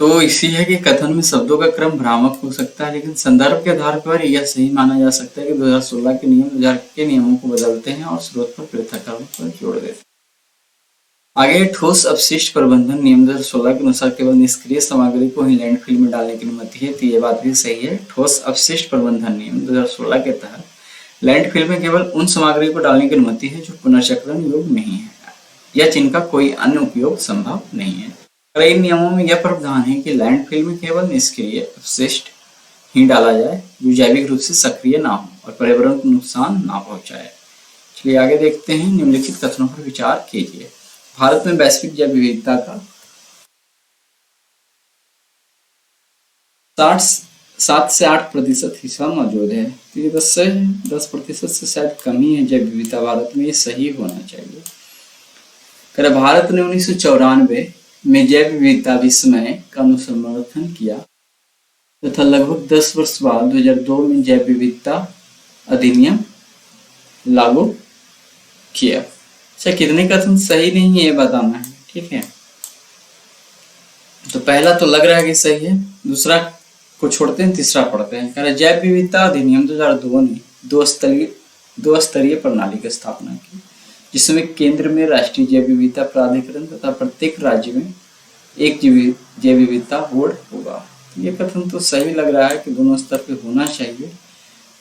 तो इसी है कि कथन में शब्दों का क्रम भ्रामक हो सकता है, लेकिन संदर्भ के आधार पर यह सही माना जा सकता है कि 2016 के नियम 2000 के नियमों को बदलते हैं और स्रोत पर पृथक्करण पर जोड़ देते हैं। आगे ठोस अपशिष्ट प्रबंधन नियम 2016 के अनुसार केवल निष्क्रिय सामग्री को ही लैंडफिल में डालने की अनुमति है। तो ये बात भी सही है। ठोस अपशिष्ट प्रबंधन नियम 2016 के तहत लैंडफिल में केवल उन सामग्री को डालने की अनुमति है जो पुनर्चक्रण योग्य नहीं है या जिनका कोई अन्य उपयोग संभव नहीं है। इन नियमों में यह प्रावधान है कि लैंडफिल में केवल निष्क्रिय अपशिष्ट ही डाला जाए जो जैविक रूप से सक्रिय ना हो और पर्यावरण को नुकसान ना पहुंचाए। चलिए आगे देखते हैं। निम्नलिखित कथनों पर विचार कीजिए। भारत में वैश्विक जैव विविधता का 7 से 8% हिस्सा मौजूद है। तो ये 10% से शायद कमी है जैव विविधता भारत में, ये सही होना चाहिए। भारत ने 1994 में जैव विविधता विस्मय का अनुसमर्थन किया तथा लगभग 10 वर्ष बाद 2002 में जैव विविधता अधिनियम लागू किया। अच्छा, कितने कथन सही नहीं है ये बताना है, ठीक है। तो पहला तो लग रहा है कि सही है, दूसरा को छोड़ते हैं, तीसरा पढ़ते हैं। कह रहे जैव विविधता अधिनियम 2002 ने दो स्तरीय प्रणाली की स्थापना की, जिसमें केंद्र में राष्ट्रीय जैव विविधता प्राधिकरण तथा प्रत्येक राज्य में एक जैव विविधता बोर्ड होगा। ये कथन तो सही लग रहा है कि दोनों स्तर पे होना चाहिए।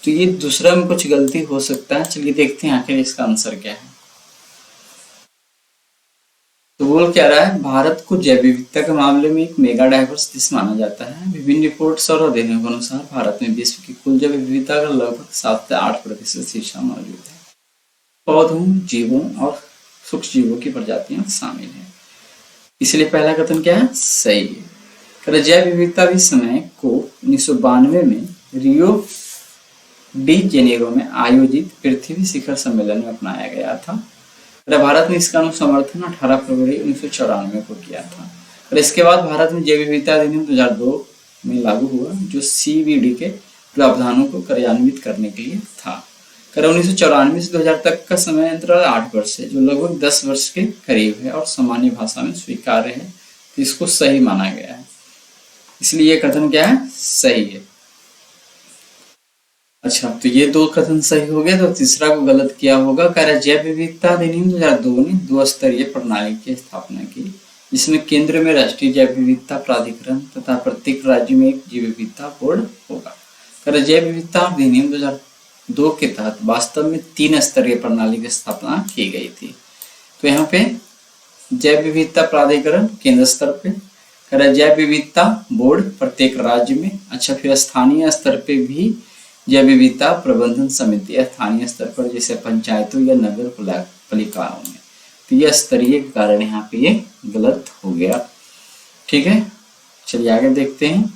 तो ये दूसरा में कुछ गलती हो सकता है। चलिए देखते हैं आखिर इसका आंसर क्या है। तो बोल क्या रहा है, भारत को जैव विविधता के मामले में एक मेगा डाइवर्स देश माना जाता है। विभिन्न रिपोर्ट्स और अध्ययनों के अनुसार भारत में विश्व की कुल जैव विविधता का लगभग 7 से 8% हिस्सा मौजूद है। पौधों, जीवों और सूक्ष्म जीवों की प्रजातियां शामिल हैं। इसलिए पहला कथन क्या है, सही है। जैव विविधता भी समय को 1992 में रियो डी जेनेरो में आयोजित पृथ्वी शिखर सम्मेलन में अपनाया गया था। भारत ने इसका समर्थन 18 फरवरी 1994 को किया था। और इसके बाद भारत में जैव विविधता अधिनियम 2002 में लागू हुआ, जो CBD के प्रावधानों को कार्यान्वित करने के लिए था। 1994 से 2000 तक का समय अंतराल 8 वर्ष है, जो लगभग 10 वर्ष के करीब है और सामान्य भाषा में स्वीकार्य है। तो इसको सही माना गया है, इसलिए ये कथन क्या है, सही है। अच्छा, तो ये दो कथन सही हो गए, तो तीसरा को गलत किया होगा। कह रहा जैव विविधता अधिनियम 2002 ने 2 स्तरीय प्रणाली की स्थापना की, जिसमें केंद्र में राष्ट्रीय जैव विविधता प्राधिकरण तथा प्रत्येक राज्य में एक जैव विविधता बोर्ड होगा। कह रहा जैव विविधता अधिनियम 2002 के तहत वास्तव में 3 स्तरीय प्रणाली की स्थापना की गई थी। तो यहाँ पे जैव विविधता प्राधिकरण केंद्र स्तर पे, कह रहा जैव विविधता बोर्ड प्रत्येक राज्य में। अच्छा, फिर स्थानीय स्तर पे भी जैव विविधता प्रबंधन समिति स्थानीय स्तर पर, जैसे पंचायतों या नगर पालिकाओं में। तो यह स्तरीय के कारण यहाँ पे ये गलत हो गया, ठीक है। चलिए आगे देखते हैं।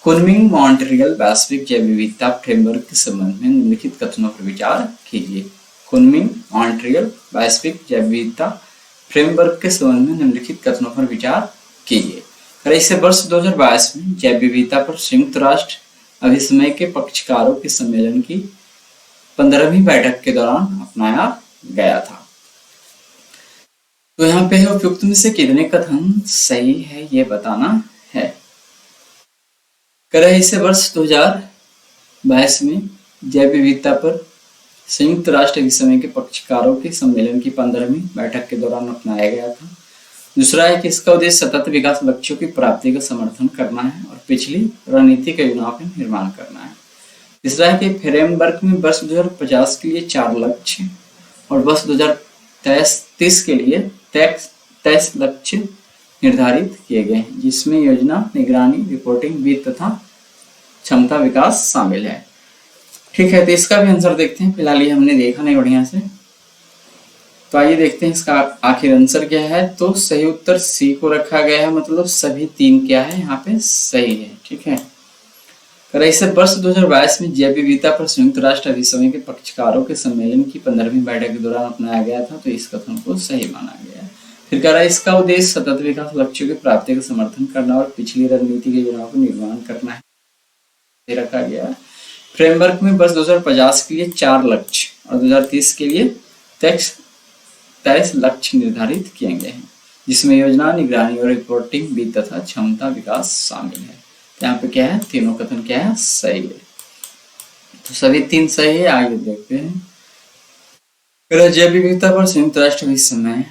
कुनमिंग मॉन्ट्रियल वैश्विक जैव विविधता फ्रेमवर्क के संबंध में निम्नलिखित कथनों पर विचार कीजिए। कुनमिंग मॉन्ट्रियल वैश्विक जैव विविधता फ्रेमवर्क के संबंध में निम्नलिखित कथनों पर विचार कीजिए। इसे वर्ष 2022 में जैव विविधता पर संयुक्त राष्ट्र अभिसमय के पक्षकारों के सम्मेलन की 15वीं बैठक के दौरान अपनाया गया था। तो यहाँ पे उपयुक्त में से कितने कथन सही है ये बताना है। इसे वर्ष 2022 में जैव विविधता पर संयुक्त राष्ट्र अभिसमय के पक्षकारों के सम्मेलन की 15वीं बैठक के दौरान अपनाया गया था। दूसरा है कि इसका उद्देश्य सतत विकास लक्ष्यों की प्राप्ति का समर्थन करना है और पिछली रणनीतिक योजनाओं का निर्माण करना है। तीसरा है कि फ्रेमवर्क में वर्ष 2050 के लिए 4 लक्ष्य और वर्ष 2030 के लिए 23 लक्ष्य निर्धारित किए गए हैं, जिसमें योजना, निगरानी, रिपोर्टिंग, वित्त तथा क्षमता विकास शामिल है। ठीक है, तो इसका भी आंसर देखते हैं। फिलहाल ये हमने देखा नहीं बढ़िया से, तो आइए देखते हैं इसका आखिर आंसर क्या है। तो सही उत्तर सी को रखा गया है, मतलब सभी 3 क्या है यहाँ पे सही है, ठीक है। इसे वर्ष 2022 में जैव विविधता पर संयुक्त राष्ट्र अभिसमय के पक्षकारों के सम्मेलन की 15वीं बैठक के दौरान अपनाया गया था, तो इस कथन को सही माना गया। फिर कह रहा है इसका उद्देश्य सतत विकास लक्ष्यों की प्राप्ति का समर्थन करना और पिछली रणनीतिक योजनाओं का निर्माण करना है, रखा गया। फ्रेमवर्क में वर्ष 2050 के लिए 4 लक्ष्य और 2030 के लिए 23 लक्ष्य निर्धारित किए गए हैं, जिसमें योजना, निगरानी और रिपोर्टिंग, वित्त तथा क्षमता विकास शामिल है। तो यहाँ पे क्या है, तीनों कथन क्या है, सही है। तो सभी 3 सही है। आगे देखते हैं। जैव विविधता पर संयुक्त राष्ट्र अभिसमय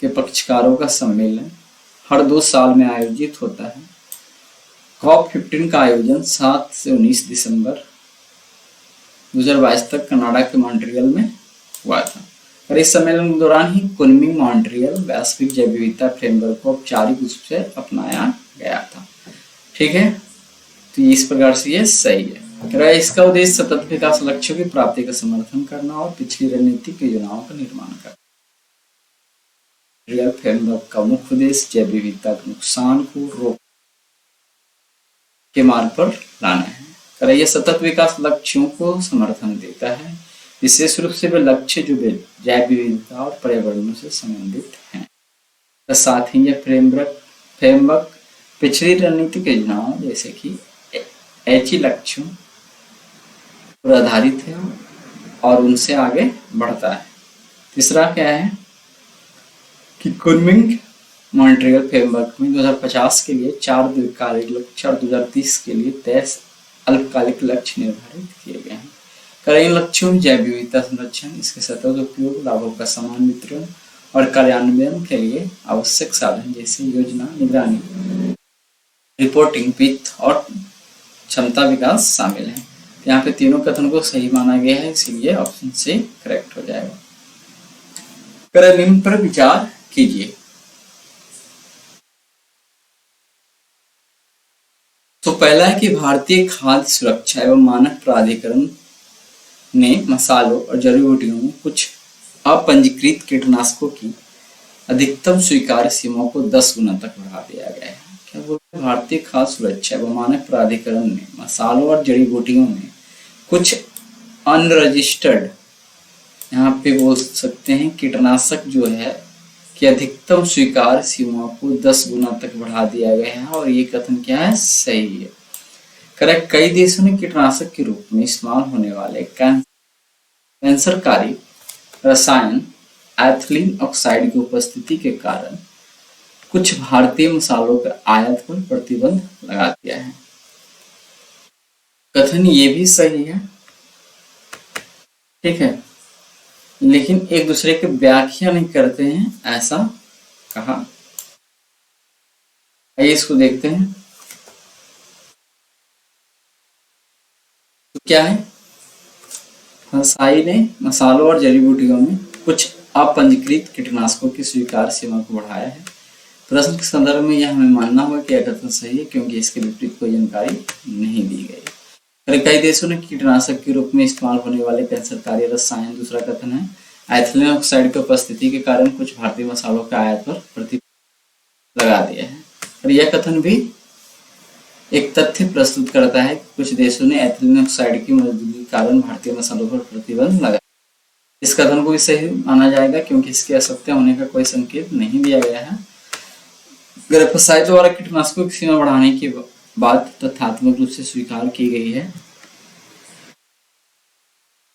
के पक्षकारों का सम्मेलन हर 2 साल में आयोजित होता है। COP15 का आयोजन 7 से 19 दिसंबर 2022 तक कनाडा के मॉन्ट्रियल में हुआ था। और इस सम्मेलन के दौरान ही कुनमिंग मॉन्ट्रियल वैश्विक जैव विविधता फ्रेमवर्क को औपचारिक रूप से अपनाया गया था, ठीक है। तो इस प्रकार से ये सही है। इसका उद्देश्य सतत विकास लक्ष्यों की प्राप्ति का समर्थन करना और पिछली रणनीतिक योजनाओं का निर्माण करना। फ्रेमवर्क का मुख्य उद्देश्य जैव विविधता के नुकसान को रोक के मार्ग पर लाना है। यह सतत विकास लक्ष्यों को समर्थन देता है, विशेष रूप से वे लक्ष्य जो जैव विविधता और पर्यावरण से संबंधित हैं। साथ ही यह फ्रेमवर्क पिछली रणनीतिक योजनाओं जैसे कि ऐच्छिक लक्ष्यों पर आधारित है और उनसे आगे बढ़ता है। तीसरा क्या है कि कुनमिंग मॉन्ट्रियल फ्रेमवर्क में 2050 के लिए 4 दीर्घकालिक लक्ष्य और 2030 के लिए 23 अल्पकालिक लक्ष्य निर्धारित किए गए हैं। इन लक्ष्यों में जैव विविधता संरक्षण, इसके सतत उपयोग, लाभों का समान वितरण और कार्यान्वयन के लिए आवश्यक साधन जैसे योजना, निगरानी, रिपोर्टिंग, वित्त और क्षमता विकास शामिल है। यहाँ पे तीनों कथन को सही माना गया है, इसीलिए ऑप्शन से करेक्ट हो जाएगा। निम्न पर विचार कीजिए। तो पहला है कि भारतीय खाद्य सुरक्षा एवं मानक प्राधिकरण ने मसालों और जड़ी बूटियों में कुछ अपंजीकृत कीटनाशकों की अधिकतम स्वीकार्य सीमाओं को 10 गुना तक बढ़ा दिया गया है। क्या बोलते हैं? भारतीय खाद्य सुरक्षा एवं मानक प्राधिकरण ने मसालों और जड़ी बूटियों में कुछ अनरजिस्टर्ड, यहाँ पे बोल सकते हैं कीटनाशक जो है कि अधिकतम स्वीकार्य सीमाओं को 10 गुना तक बढ़ा दिया गया है, और ये कथन क्या है? सही है, करेक्ट। कई देशों ने कीटनाशक के रूप में इस्तेमाल होने वाले कैंसरकारी रसायन एथिलीन ऑक्साइड की उपस्थिति के कारण कुछ भारतीय मसालों के आयात पर प्रतिबंध लगा दिया है। कथन ये भी सही है, ठीक है, लेकिन एक दूसरे की व्याख्या नहीं करते हैं, ऐसा कहा। आइए इसको देखते हैं। तो क्या है? फंसाई ने मसालों और जड़ी बूटियों में कुछ अपंजीकृत कीटनाशकों की स्वीकार सीमा को बढ़ाया है। प्रश्न के संदर्भ में यह हमें मानना होगा कि यह कथन सही है, क्योंकि इसके विपरीत कोई जानकारी नहीं दी गई। कई देशों ने कीटनाशक के रूप में इस्तेमाल होने वाले कैंसरकारी रसायन, दूसरा कथन है एथिलीन ऑक्साइड की उपस्थिति के कारण कुछ भारतीय मसालों के आयात पर प्रतिबंध लगा दिया है। और यह कथन भी एक तथ्य प्रस्तुत करता है कि कुछ देशों ने एथिलीन ऑक्साइड की मौजूदगी के कारण भारतीय मसालों पर प्रतिबंध लगाया। इस कथन को भी सही माना जाएगा, क्योंकि इसके असत्य होने का कोई संकेत नहीं दिया गया है। ग्रेफसाइड द्वारा कीटनाशकों की सीमा बढ़ाने की बात तथ्यात्मक रूप से स्वीकार की गई है।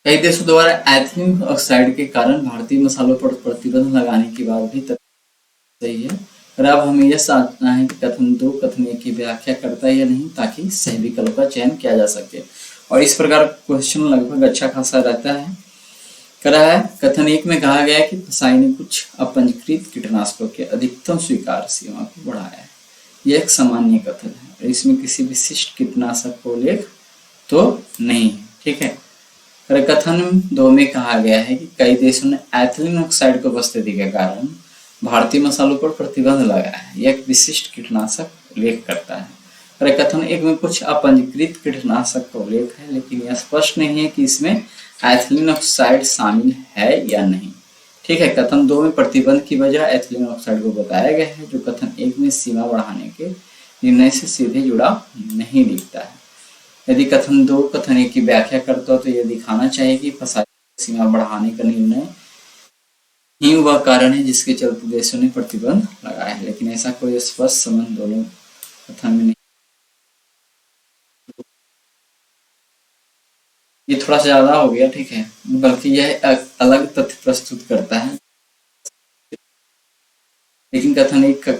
कई देशों द्वारा एथिलीन ऑक्साइड के कारण भारतीय मसालों पर प्रतिबंध लगाने की बात भी सही है। और अब हमें यह समझना है कि कथन 2 कथन 1 की व्याख्या करता है या नहीं, ताकि सही विकल्प का चयन किया जा सके। और इस प्रकार क्वेश्चन लगभग अच्छा खासा रहता है। कथन 1 में कहा गया है कि फंसाई ने कुछ अपंजीकृत कीटनाशकों के अधिकतम स्वीकार सीमा को बढ़ाया है। यह एक सामान्य कथन है और इसमें किसी विशिष्ट कीटनाशक का उल्लेख तो नहीं है, ठीक है। कथन 2 में कहा गया है कि कई देशों ने एथिलीन ऑक्साइड की उपस्थिति के कारण भारतीय मसालों पर प्रतिबंध लगाया है। यह एक विशिष्ट कीटनाशक उल्लेख करता है। और कथन 1 में कुछ अपंजीकृत कीटनाशक का उल्लेख है, लेकिन यह स्पष्ट नहीं है कि इसमें एथिलीन ऑक्साइड शामिल है या नहीं, ठीक है। कथन 2 में प्रतिबंध की वजह एथिलीन ऑक्साइड को बताया गया है, जो कथन 1 में सीमा बढ़ाने के निर्णय से सीधे जुड़ा नहीं दिखता है। यदि कथन 2 कथन 1 की व्याख्या करता तो यह दिखाना चाहिए कि फंसाई सीमा बढ़ाने का निर्णय ही वह कारण है जिसके चलते देशों ने प्रतिबंध लगाया है, लेकिन ऐसा कोई स्पष्ट संबंध दोनों कथन में नहीं। ये थोड़ा सा ज्यादा हो गया, ठीक है, बल्कि यह अलग तथ्य प्रस्तुत करता है, लेकिन कथन 1 का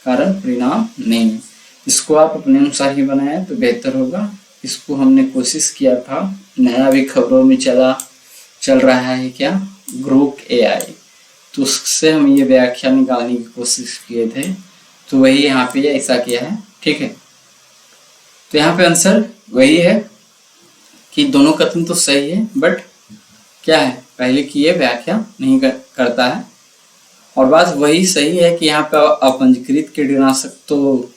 कारण परिणाम नहीं है। इसको आप अपने अनुसार ही बनाए तो बेहतर होगा। इसको हमने कोशिश किया था, नया भी खबरों में चल रहा है क्या, ग्रुप AI, तो उससे हम ये व्याख्या निकालने की कोशिश किए थे, तो वही यहाँ पे ऐसा किया है, ठीक है। तो यहाँ पे आंसर वही है कि दोनों कथन तो सही है, बट क्या है, पहले की ये व्याख्या नहीं करता है। और बात वही सही है कि यहाँ पे अपंजीकृत कीटनाशक तो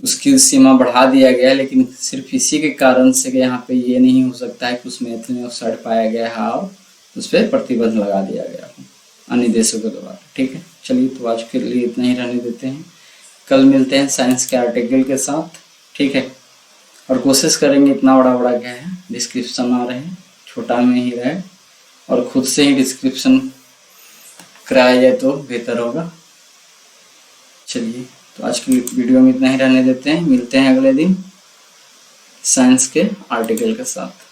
उसकी सीमा बढ़ा दिया गया, लेकिन सिर्फ इसी के कारण से यहाँ पे ये नहीं हो सकता है कि उसमें एथिलीन ऑक्साइड पाया गया है और उस पर प्रतिबंध लगा दिया गया हो अन्य देशों के द्वारा, ठीक है। चलिए, तो आज के लिए इतना ही रहने देते हैं। कल मिलते हैं साइंस के आर्टिकल के साथ, ठीक है। और कोशिश करेंगे इतना बड़ा क्या है डिस्क्रिप्शन ना रहे, छोटा में ही रहे, और खुद से ही डिस्क्रिप्शन कराया जाए तो बेहतर होगा। चलिए, तो आज की वीडियो में इतना ही रहने देते हैं। मिलते हैं अगले दिन साइंस के आर्टिकल के साथ।